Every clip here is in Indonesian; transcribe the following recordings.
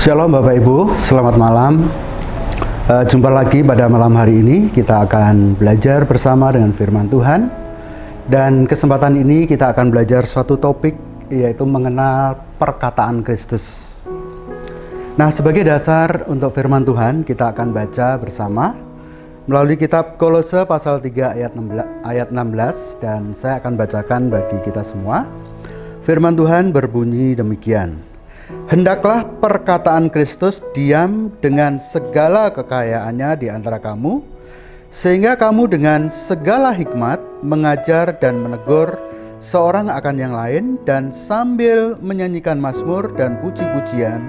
Shalom Bapak Ibu, selamat malam. Jumpa lagi pada malam hari ini. Kita akan belajar bersama dengan firman Tuhan. Dan kesempatan ini kita akan belajar suatu topik, yaitu mengenal perkataan Kristus. Nah, sebagai dasar untuk firman Tuhan, kita akan baca bersama melalui kitab Kolose pasal 3 ayat 16, dan saya akan bacakan bagi kita semua. Firman Tuhan berbunyi demikian. Hendaklah perkataan Kristus diam dengan segala kekayaannya di antara kamu, sehingga kamu dengan segala hikmat mengajar dan menegur seorang akan yang lain, dan sambil menyanyikan mazmur dan puji-pujian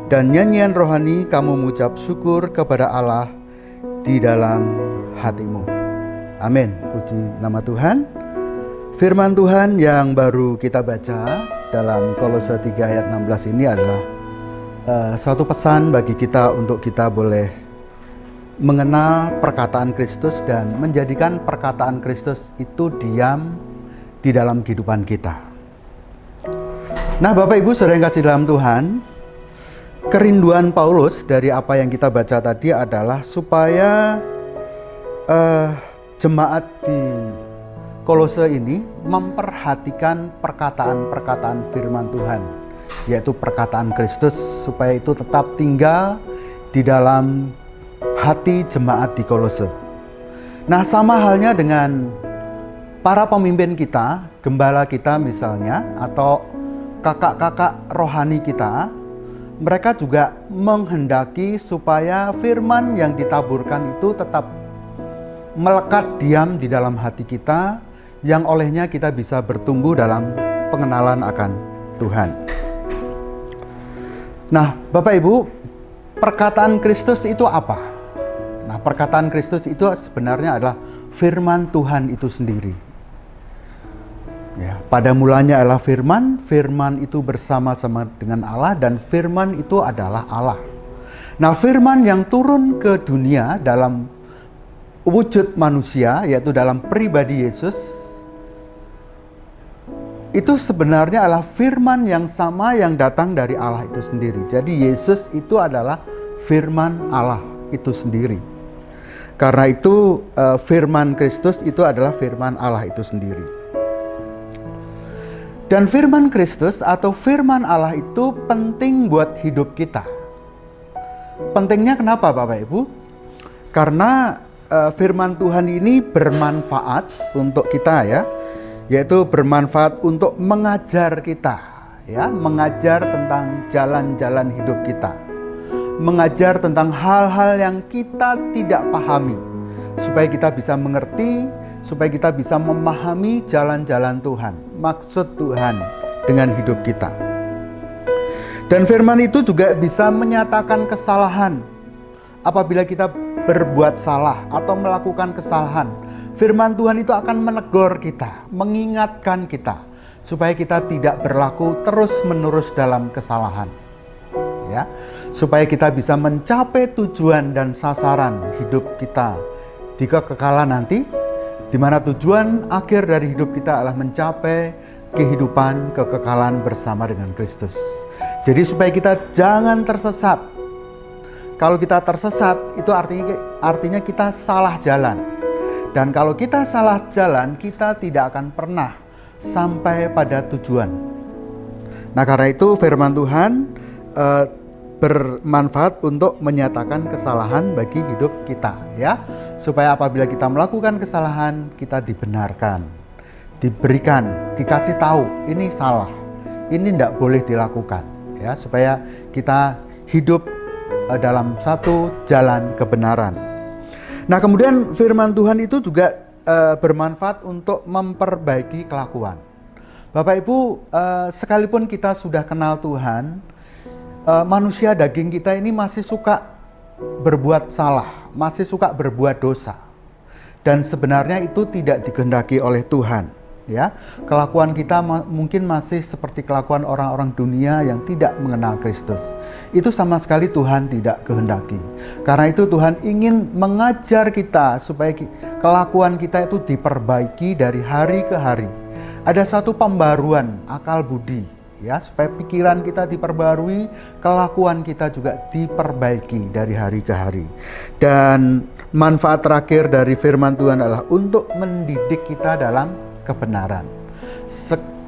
dan nyanyian rohani kamu mengucap syukur kepada Allah di dalam hatimu. Amin. Puji nama Tuhan. Firman Tuhan yang baru kita baca dalam Kolose 3 ayat 16 ini adalah suatu pesan bagi kita untuk kita boleh mengenal perkataan Kristus dan menjadikan perkataan Kristus itu diam di dalam kehidupan kita. Nah, Bapak Ibu saudara yang kasih dalam Tuhan, kerinduan Paulus dari apa yang kita baca tadi adalah supaya jemaat di Kolose ini memperhatikan perkataan-perkataan firman Tuhan, yaitu perkataan Kristus, supaya itu tetap tinggal di dalam hati jemaat di Kolose. Nah, sama halnya dengan para pemimpin kita, gembala kita misalnya, atau kakak-kakak rohani kita, mereka juga menghendaki supaya firman yang ditaburkan itu tetap melekat diam di dalam hati kita, yang olehnya kita bisa bertumbuh dalam pengenalan akan Tuhan. Nah, Bapak Ibu, perkataan Kristus itu apa? Nah, perkataan Kristus itu sebenarnya adalah firman Tuhan itu sendiri. Ya, pada mulanya adalah firman, firman itu bersama-sama dengan Allah, dan firman itu adalah Allah. Nah, firman yang turun ke dunia dalam wujud manusia, yaitu dalam pribadi Yesus, itu sebenarnya adalah firman yang sama yang datang dari Allah itu sendiri. Jadi Yesus itu adalah firman Allah itu sendiri. Karena itu firman Kristus itu adalah firman Allah itu sendiri. Dan firman Kristus atau firman Allah itu penting buat hidup kita. Pentingnya kenapa Bapak Ibu? Karena firman Tuhan ini bermanfaat untuk kita, ya, yaitu bermanfaat untuk mengajar kita, ya, mengajar tentang jalan-jalan hidup kita, mengajar tentang hal-hal yang kita tidak pahami, supaya kita bisa mengerti, supaya kita bisa memahami jalan-jalan Tuhan, maksud Tuhan dengan hidup kita. Dan firman itu juga bisa menyatakan kesalahan. Apabila kita berbuat salah atau melakukan kesalahan, firman Tuhan itu akan menegur kita, mengingatkan kita, supaya kita tidak berlaku terus-menerus dalam kesalahan, ya, supaya kita bisa mencapai tujuan dan sasaran hidup kita di kekekalan nanti, di mana tujuan akhir dari hidup kita adalah mencapai kehidupan kekekalan bersama dengan Kristus. Jadi supaya kita jangan tersesat. Kalau kita tersesat, itu artinya kita salah jalan. Dan kalau kita salah jalan, kita tidak akan pernah sampai pada tujuan. Nah, karena itu firman Tuhan bermanfaat untuk menyatakan kesalahan bagi hidup kita, ya. Supaya apabila kita melakukan kesalahan, kita dibenarkan, diberikan, dikasih tahu, ini salah, ini tidak boleh dilakukan, ya. Supaya kita hidup dalam satu jalan kebenaran. Nah, kemudian firman Tuhan itu juga bermanfaat untuk memperbaiki kelakuan. Bapak Ibu, sekalipun kita sudah kenal Tuhan, manusia daging kita ini masih suka berbuat salah, masih suka berbuat dosa. Dan sebenarnya itu tidak dikehendaki oleh Tuhan, ya. Kelakuan kita mungkin masih seperti kelakuan orang-orang dunia yang tidak mengenal Kristus. Itu sama sekali Tuhan tidak kehendaki. Karena itu Tuhan ingin mengajar kita supaya kelakuan kita itu diperbaiki dari hari ke hari. Ada satu pembaruan akal budi, ya, supaya pikiran kita diperbarui, kelakuan kita juga diperbaiki dari hari ke hari. Dan manfaat terakhir dari firman Tuhan adalah untuk mendidik kita dalam kebenaran.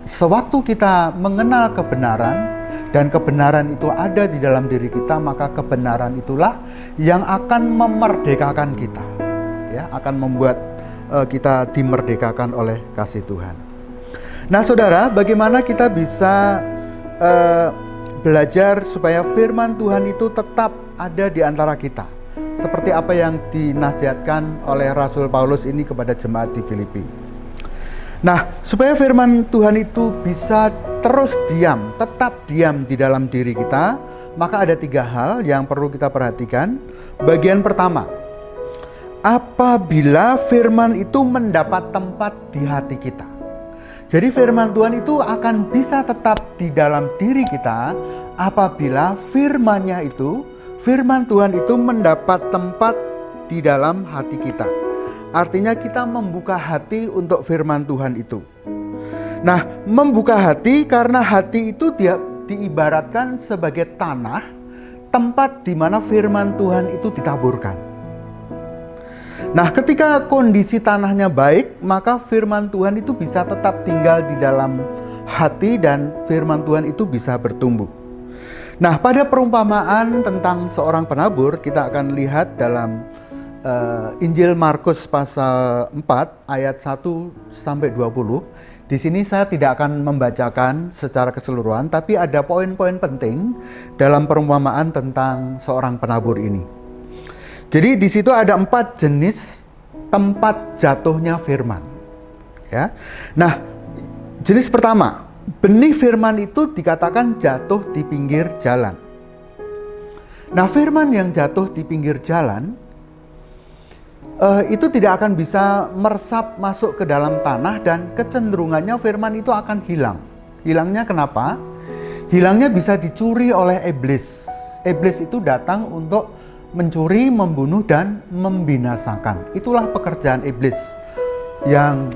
Sewaktu kita mengenal kebenaran dan kebenaran itu ada di dalam diri kita, maka kebenaran itulah yang akan memerdekakan kita, ya, akan membuat kita dimerdekakan oleh kasih Tuhan. Nah, saudara, bagaimana kita bisa belajar supaya firman Tuhan itu tetap ada di antara kita, seperti apa yang dinasihatkan oleh Rasul Paulus ini kepada jemaat di Filipi. Nah, supaya firman Tuhan itu bisa terus diam, tetap diam di dalam diri kita, maka ada 3 hal yang perlu kita perhatikan. Bagian pertama, apabila firman itu mendapat tempat di hati kita. Jadi firman Tuhan itu akan bisa tetap di dalam diri kita apabila firman Tuhan itu mendapat tempat di dalam hati kita. Artinya kita membuka hati untuk firman Tuhan itu. Nah, membuka hati karena hati itu diibaratkan sebagai tanah, tempat di mana firman Tuhan itu ditaburkan. Nah, ketika kondisi tanahnya baik, maka firman Tuhan itu bisa tetap tinggal di dalam hati dan firman Tuhan itu bisa bertumbuh. Nah, pada perumpamaan tentang seorang penabur, kita akan lihat dalam Injil Markus pasal 4 ayat 1 sampai 20. Di sini saya tidak akan membacakan secara keseluruhan, tapi ada poin-poin penting dalam perumpamaan tentang seorang penabur ini. Jadi di situ ada 4 jenis tempat jatuhnya firman. Ya. Nah, jenis pertama, benih firman itu dikatakan jatuh di pinggir jalan. Nah, firman yang jatuh di pinggir jalan itu tidak akan bisa meresap masuk ke dalam tanah dan kecenderungannya firman itu akan hilang. Hilangnya kenapa? Hilangnya bisa dicuri oleh iblis. Iblis itu datang untuk mencuri, membunuh, dan membinasakan. Itulah pekerjaan iblis yang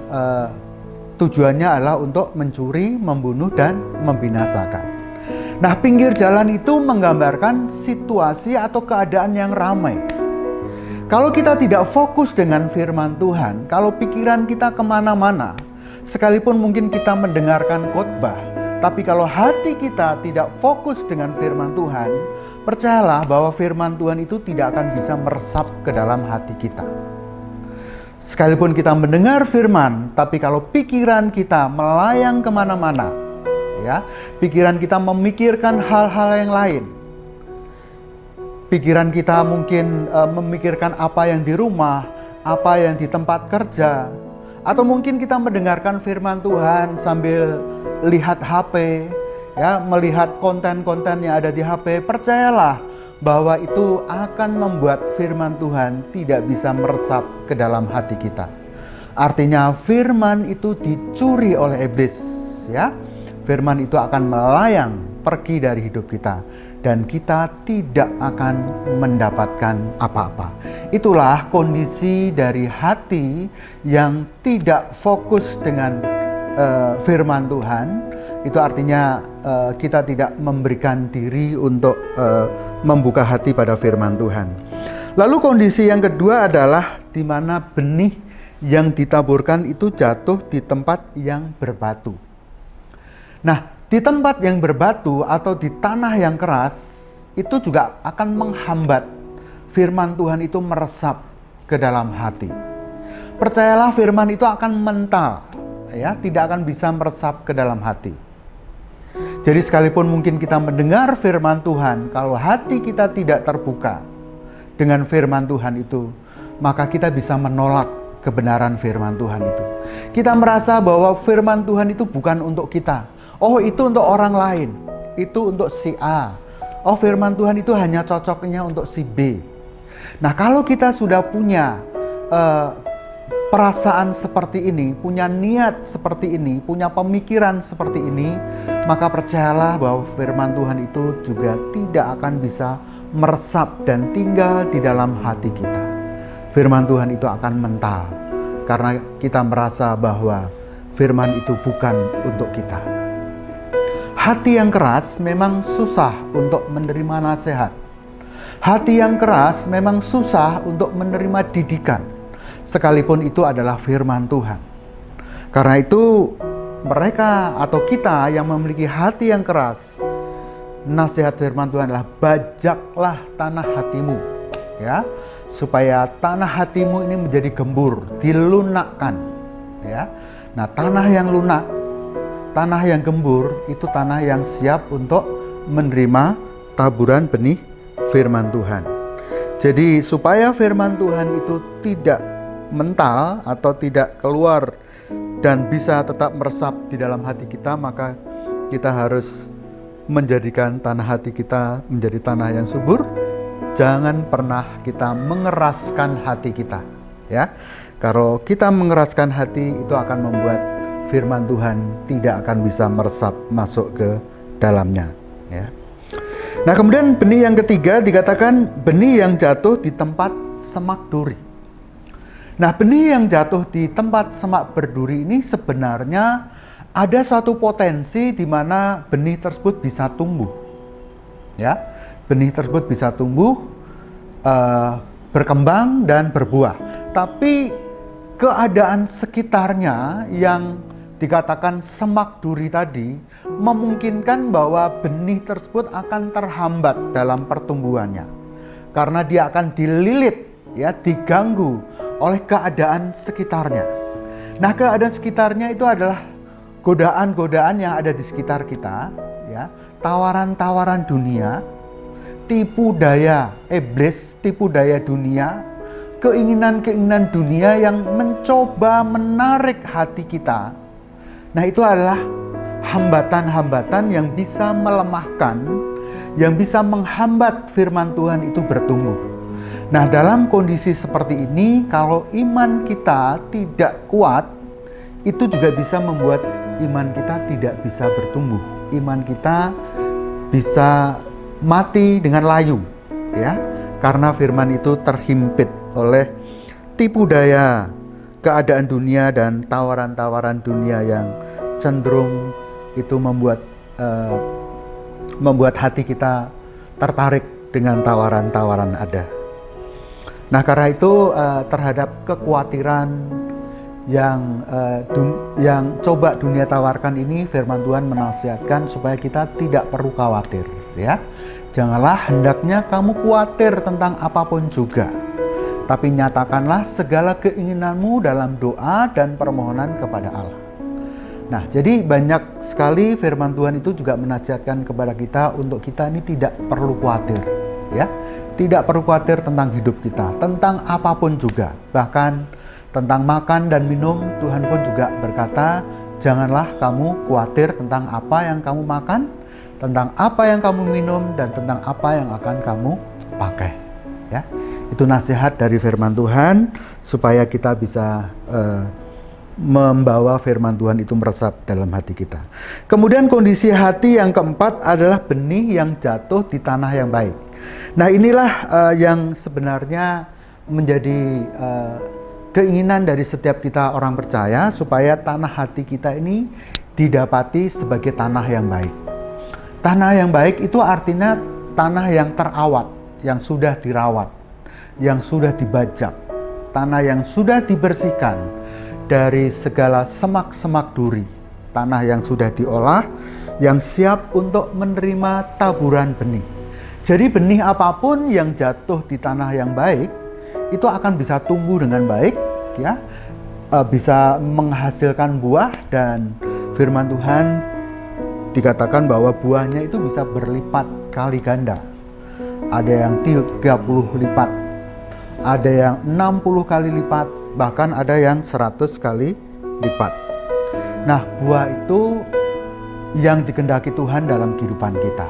tujuannya adalah untuk mencuri, membunuh, dan membinasakan. Nah, pinggir jalan itu menggambarkan situasi atau keadaan yang ramai. Kalau kita tidak fokus dengan firman Tuhan, kalau pikiran kita kemana-mana, sekalipun mungkin kita mendengarkan khotbah, tapi kalau hati kita tidak fokus dengan firman Tuhan, percayalah bahwa firman Tuhan itu tidak akan bisa meresap ke dalam hati kita. Sekalipun kita mendengar firman, tapi kalau pikiran kita melayang kemana-mana, ya, pikiran kita memikirkan hal-hal yang lain. Pikiran kita mungkin memikirkan apa yang di rumah, apa yang di tempat kerja, atau mungkin kita mendengarkan firman Tuhan sambil lihat HP, ya, melihat konten-konten yang ada di HP. Percayalah bahwa itu akan membuat firman Tuhan tidak bisa meresap ke dalam hati kita. Artinya firman itu dicuri oleh iblis, ya. Firman itu akan melayang pergi dari hidup kita dan kita tidak akan mendapatkan apa-apa. Itulah kondisi dari hati yang tidak fokus dengan firman Tuhan. Itu artinya kita tidak memberikan diri untuk membuka hati pada firman Tuhan. Lalu kondisi yang kedua adalah di mana benih yang ditaburkan itu jatuh di tempat yang berbatu. Nah, di tempat yang berbatu atau di tanah yang keras, itu juga akan menghambat firman Tuhan itu meresap ke dalam hati. Percayalah firman itu akan mental, ya, tidak akan bisa meresap ke dalam hati. Jadi sekalipun mungkin kita mendengar firman Tuhan, kalau hati kita tidak terbuka dengan firman Tuhan itu, maka kita bisa menolak kebenaran firman Tuhan itu. Kita merasa bahwa firman Tuhan itu bukan untuk kita. Oh, itu untuk orang lain, itu untuk si A. Oh, firman Tuhan itu hanya cocoknya untuk si B. Nah, kalau kita sudah punya perasaan seperti ini, punya niat seperti ini, punya pemikiran seperti ini, maka percayalah bahwa firman Tuhan itu juga tidak akan bisa meresap dan tinggal di dalam hati kita. Firman Tuhan itu akan mental, karena kita merasa bahwa firman itu bukan untuk kita. hati yang keras memang susah untuk menerima nasihat. Hati yang keras memang susah untuk menerima didikan, sekalipun itu adalah firman Tuhan. Karena itu mereka atau kita yang memiliki hati yang keras, nasihat firman Tuhan adalah bajaklah tanah hatimu, ya, supaya tanah hatimu ini menjadi gembur, dilunakkan, ya. Nah, tanah yang lunak, tanah yang gembur itu tanah yang siap untuk menerima taburan benih firman Tuhan. Jadi supaya firman Tuhan itu tidak mental atau tidak keluar dan bisa tetap meresap di dalam hati kita, maka kita harus menjadikan tanah hati kita menjadi tanah yang subur. Jangan pernah kita mengeraskan hati kita, ya. Kalau kita mengeraskan hati, itu akan membuat firman Tuhan tidak akan bisa meresap masuk ke dalamnya, ya. Nah, kemudian benih yang ketiga dikatakan benih yang jatuh di tempat semak duri. Nah, benih yang jatuh di tempat semak berduri ini sebenarnya ada suatu potensi di mana benih tersebut bisa tumbuh, ya. Benih tersebut bisa tumbuh, berkembang dan berbuah. Tapi keadaan sekitarnya yang dikatakan semak duri tadi memungkinkan bahwa benih tersebut akan terhambat dalam pertumbuhannya, karena dia akan dililit, ya, diganggu oleh keadaan sekitarnya. Nah, keadaan sekitarnya itu adalah godaan-godaan yang ada di sekitar kita, ya, tawaran-tawaran dunia, tipu daya iblis, tipu daya dunia, keinginan-keinginan dunia yang mencoba menarik hati kita. Nah, itu adalah hambatan-hambatan yang bisa melemahkan, yang bisa menghambat firman Tuhan itu bertumbuh. Nah, dalam kondisi seperti ini, kalau iman kita tidak kuat, itu juga bisa membuat iman kita tidak bisa bertumbuh. Iman kita bisa mati dengan layu, ya, karena firman itu terhimpit oleh tipu daya keadaan dunia dan tawaran-tawaran dunia yang cenderung itu membuat hati kita tertarik dengan tawaran-tawaran ada. Nah, karena itu terhadap kekhawatiran yang coba dunia tawarkan ini, firman Tuhan menasihatkan supaya kita tidak perlu khawatir, ya. Janganlah hendaknya kamu khawatir tentang apapun juga, tapi nyatakanlah segala keinginanmu dalam doa dan permohonan kepada Allah. Nah, jadi banyak sekali firman Tuhan itu juga menasihatkan kepada kita untuk kita ini tidak perlu khawatir, ya. Tidak perlu khawatir tentang hidup kita, tentang apapun juga. Bahkan tentang makan dan minum, Tuhan pun juga berkata, janganlah kamu khawatir tentang apa yang kamu makan, tentang apa yang kamu minum, dan tentang apa yang akan kamu pakai, ya. Itu nasihat dari firman Tuhan supaya kita bisa membawa firman Tuhan itu meresap dalam hati kita. Kemudian kondisi hati yang keempat adalah benih yang jatuh di tanah yang baik. Nah, inilah yang sebenarnya menjadi keinginan dari setiap kita orang percaya, supaya tanah hati kita ini didapati sebagai tanah yang baik. Tanah yang baik itu artinya tanah yang terawat, yang sudah dirawat, yang sudah dibajak, tanah yang sudah dibersihkan dari segala semak-semak duri, tanah yang sudah diolah, yang siap untuk menerima taburan benih. Jadi benih apapun yang jatuh di tanah yang baik itu akan bisa tumbuh dengan baik, ya, bisa menghasilkan buah, dan firman Tuhan dikatakan bahwa buahnya itu bisa berlipat kali ganda. Ada yang 30 lipat, ada yang 60 kali lipat, bahkan ada yang 100 kali lipat. Nah, buah itu yang dikehendaki Tuhan dalam kehidupan kita.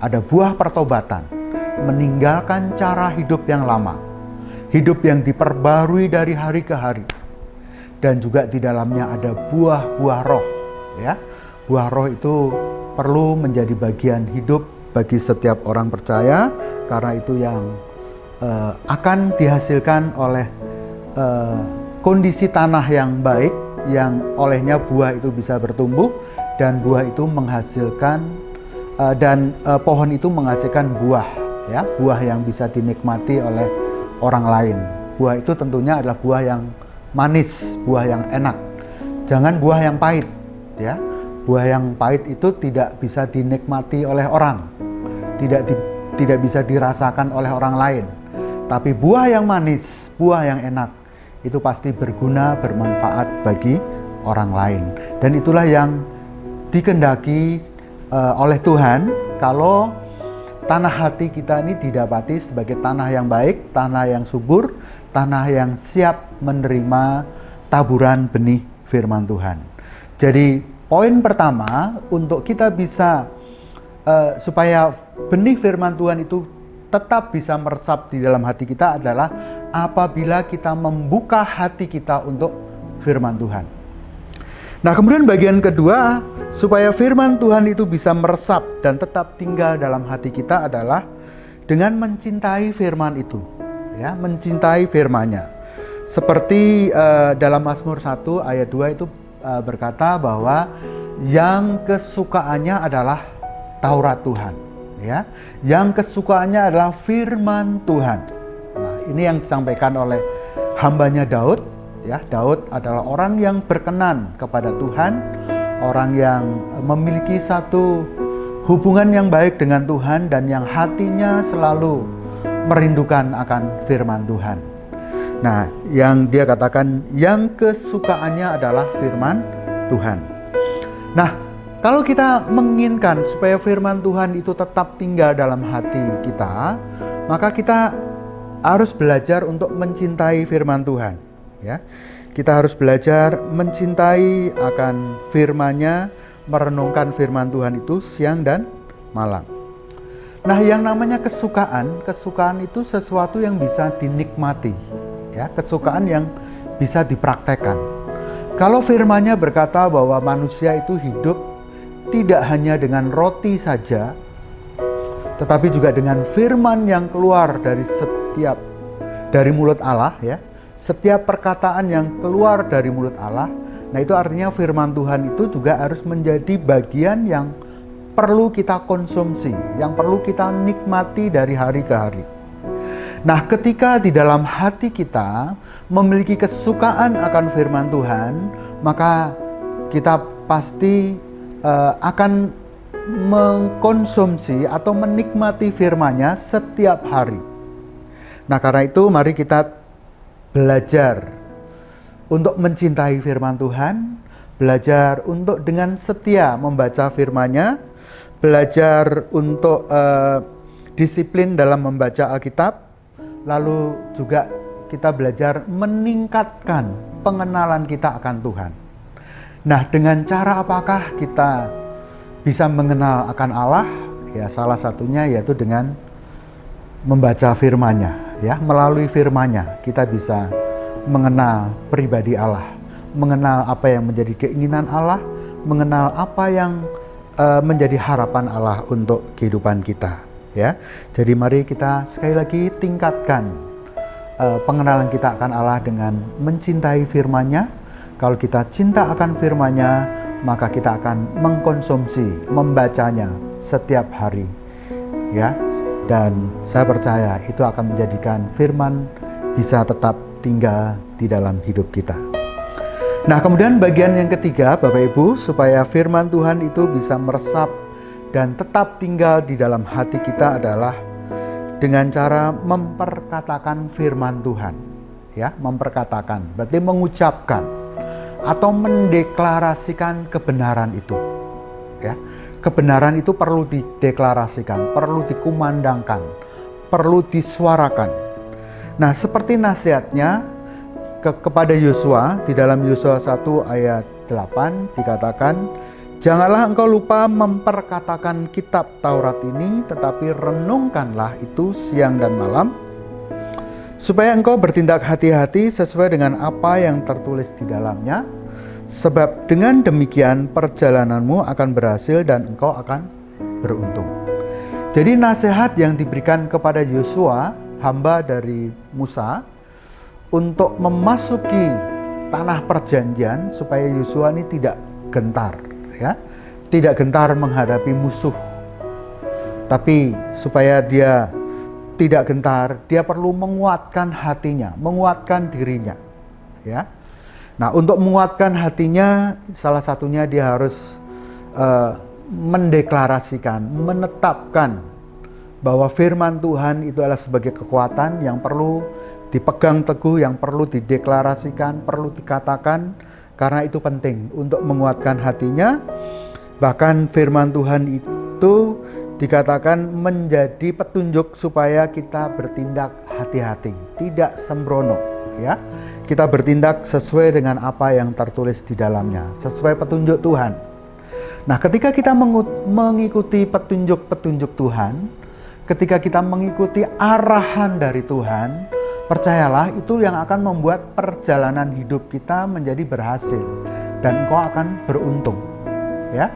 Ada buah pertobatan, meninggalkan cara hidup yang lama, hidup yang diperbarui dari hari ke hari, dan juga di dalamnya ada buah-buah roh, ya. Buah roh itu perlu menjadi bagian hidup bagi setiap orang percaya, karena itu yang akan dihasilkan oleh kondisi tanah yang baik, yang olehnya buah itu bisa bertumbuh, dan buah itu menghasilkan pohon itu menghasilkan buah, ya, buah yang bisa dinikmati oleh orang lain. Buah itu tentunya adalah buah yang manis, buah yang enak. Jangan buah yang pahit, ya. Buah yang pahit itu tidak bisa dinikmati oleh orang, tidak bisa dirasakan oleh orang lain. Tapi buah yang manis, buah yang enak, itu pasti berguna, bermanfaat bagi orang lain. Dan itulah yang dikehendaki oleh Tuhan kalau tanah hati kita ini didapati sebagai tanah yang baik, tanah yang subur, tanah yang siap menerima taburan benih firman Tuhan. Jadi poin pertama untuk kita bisa supaya benih firman Tuhan itu tetap bisa meresap di dalam hati kita adalah apabila kita membuka hati kita untuk firman Tuhan. Nah, kemudian bagian kedua, supaya firman Tuhan itu bisa meresap dan tetap tinggal dalam hati kita adalah dengan mencintai firman itu, ya, mencintai firman-Nya. Seperti dalam Mazmur 1 ayat 2 itu berkata bahwa yang kesukaannya adalah Taurat Tuhan, ya. Yang kesukaannya adalah firman Tuhan. Nah, ini yang disampaikan oleh hambanya Daud, ya. Daud adalah orang yang berkenan kepada Tuhan, orang yang memiliki satu hubungan yang baik dengan Tuhan dan yang hatinya selalu merindukan akan firman Tuhan. Nah, yang dia katakan yang kesukaannya adalah firman Tuhan. Nah, kalau kita menginginkan supaya firman Tuhan itu tetap tinggal dalam hati kita, maka kita harus belajar untuk mencintai firman Tuhan, ya. Kita harus belajar mencintai akan firman-Nya, merenungkan firman Tuhan itu siang dan malam. Nah, yang namanya kesukaan itu sesuatu yang bisa dinikmati, ya, kesukaan yang bisa dipraktekkan. Kalau firman-Nya berkata bahwa manusia itu hidup tidak hanya dengan roti saja, tetapi juga dengan firman yang keluar dari mulut Allah, ya. Setiap perkataan yang keluar dari mulut Allah. Nah, itu artinya firman Tuhan itu juga harus menjadi bagian yang perlu kita konsumsi, yang perlu kita nikmati dari hari ke hari. Nah, ketika di dalam hati kita memiliki kesukaan akan firman Tuhan, maka kita pasti akan mengkonsumsi atau menikmati firman-Nya setiap hari. Nah, karena itu mari kita belajar untuk mencintai firman Tuhan, belajar untuk dengan setia membaca firman-Nya, belajar untuk disiplin dalam membaca Alkitab, lalu juga kita belajar meningkatkan pengenalan kita akan Tuhan. Nah, dengan cara apakah kita bisa mengenal akan Allah? Ya, salah satunya yaitu dengan membaca firman-Nya, ya. Melalui firman-Nya kita bisa mengenal pribadi Allah, mengenal apa yang menjadi keinginan Allah, mengenal apa yang menjadi harapan Allah untuk kehidupan kita, ya. Jadi mari kita sekali lagi tingkatkan pengenalan kita akan Allah dengan mencintai firman-Nya. Kalau kita cinta akan firman-Nya, maka kita akan mengkonsumsi, membacanya setiap hari, ya. Dan saya percaya itu akan menjadikan firman bisa tetap tinggal di dalam hidup kita. Nah, kemudian bagian yang ketiga, Bapak Ibu, supaya firman Tuhan itu bisa meresap dan tetap tinggal di dalam hati kita adalah dengan cara memperkatakan firman Tuhan, ya. Memperkatakan berarti mengucapkan atau mendeklarasikan kebenaran itu, ya. Kebenaran itu perlu dideklarasikan, perlu dikumandangkan, perlu disuarakan. Nah, seperti nasihatnya kepada Yosua di dalam Yosua 1 ayat 8 dikatakan, "Janganlah engkau lupa memperkatakan kitab Taurat ini, tetapi renungkanlah itu siang dan malam, supaya engkau bertindak hati-hati sesuai dengan apa yang tertulis di dalamnya, sebab dengan demikian perjalananmu akan berhasil dan engkau akan beruntung." Jadi nasihat yang diberikan kepada Yosua, hamba dari Musa, untuk memasuki tanah perjanjian supaya Yosua ini tidak gentar, ya. tidak gentar menghadapi musuh. Tapi supaya dia tidak gentar, dia perlu menguatkan hatinya, menguatkan dirinya, ya. Nah, untuk menguatkan hatinya, salah satunya dia harus mendeklarasikan, menetapkan bahwa firman Tuhan itu adalah sebagai kekuatan yang perlu dipegang teguh, yang perlu dideklarasikan, perlu dikatakan, karena itu penting untuk menguatkan hatinya. Bahkan firman Tuhan itu dikatakan menjadi petunjuk supaya kita bertindak hati-hati, tidak sembrono, ya. Kita bertindak sesuai dengan apa yang tertulis di dalamnya, sesuai petunjuk Tuhan. Nah, ketika kita mengikuti petunjuk-petunjuk Tuhan, ketika kita mengikuti arahan dari Tuhan, percayalah itu yang akan membuat perjalanan hidup kita menjadi berhasil dan engkau akan beruntung, ya.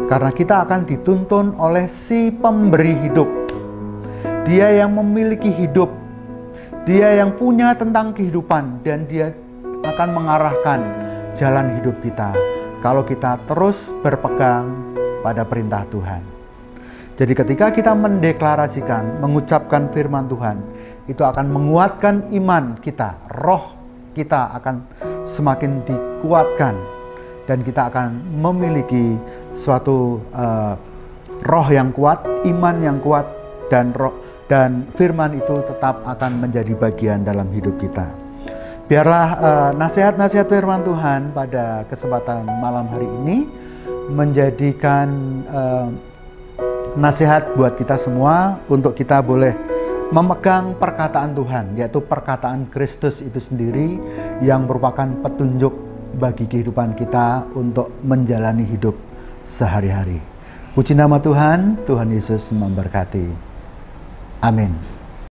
Karena kita akan dituntun oleh si pemberi hidup. Dia yang memiliki hidup, dia yang punya tentang kehidupan, dan dia akan mengarahkan jalan hidup kita kalau kita terus berpegang pada perintah Tuhan. Jadi ketika kita mendeklarasikan, mengucapkan firman Tuhan, itu akan menguatkan iman kita, roh kita akan semakin dikuatkan, dan kita akan memiliki suatu roh yang kuat, iman yang kuat, dan firman itu tetap akan menjadi bagian dalam hidup kita. Biarlah nasihat-nasihat firman Tuhan pada kesempatan malam hari ini menjadikan nasihat buat kita semua untuk kita boleh memegang perkataan Tuhan, yaitu perkataan Kristus itu sendiri yang merupakan petunjuk bagi kehidupan kita untuk menjalani hidup sehari-hari. Puji nama Tuhan, Tuhan Yesus memberkati. Amin.